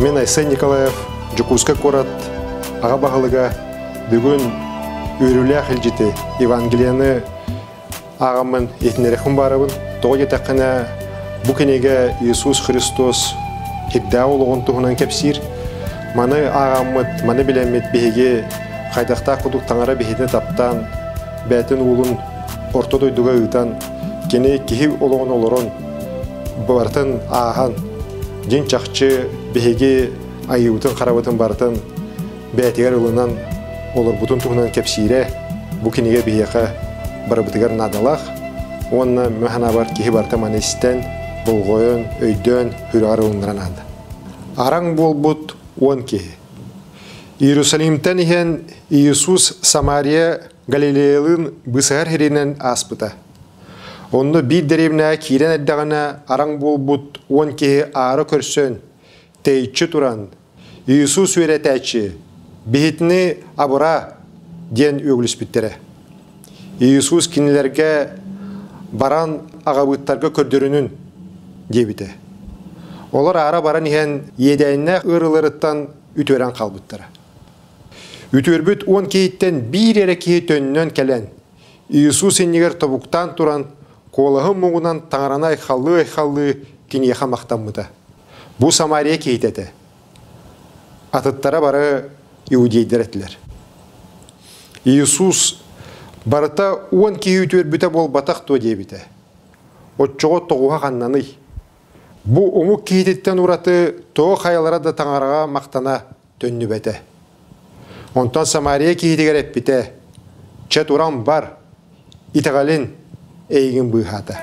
Мен Айсен Николаев, Жукуска корат, аға бағылыға бүгін өрілі ақыл Евангелияны ағамын етінерекім барыбын. Тоғы етаққына бұл кенеге Иисус Христос хидда олығын тұғынан кәпсір. Маны ағамыд, маны білемет бейге қайдақта құдық таңара бейдені таптан, бәтін ұлын ортодойдыға ұйтан, кені кехі олығын олырын, бартын ағын, ден чақчы бейге айыутын қарабытын бартын, бәтігер ұлынан олыр бұтын тұғынан кәпсире, бұл кенеге бейеқа барыбытығар надалақ, онына мәхана бар кехі барты манестен, бұлғойын, өйден, хүрағар ұлындыран алды. Араң бол бұт 10 кехі. Иерусалимтен ехен Иисус Самария Галилеялын бұсығар херенен аспыта. Онны бір деревіне кейрен әддіғана араң бол бұт 10 кехі ары көрсен, тәйчі тұран, Иисус өретәчі, бейетіні абыра ден өгліс біттері. Иисус кенелерге баран ағабыттарға көрдірінің дебіті. Олар ара баран ехен едәйіне ұрылырыттан үтөрен қалбыттары. Үтөрбіт 10 кейттен бір әрі кейт өнінен кәлен. Иисус енегер тобуқтан тұран, қолығы мұғынан таңырана айқаллы кенеға мақтанмыда. Бұл Самария кейтеті. Атыттара бары иудейдер әтілер. Иисус барыта 10 кей үтөрбіті бол батақ то дебіті. Отчоғы тоғуға қаннаны. Бұл ұмық кейтеттен ұраты тоғы қайалара да таңараға мақтана төнні бәті. Онтан Самария кейтегер әппіті. Чәт ұрам бар, итағалин әйгін бұйхаты.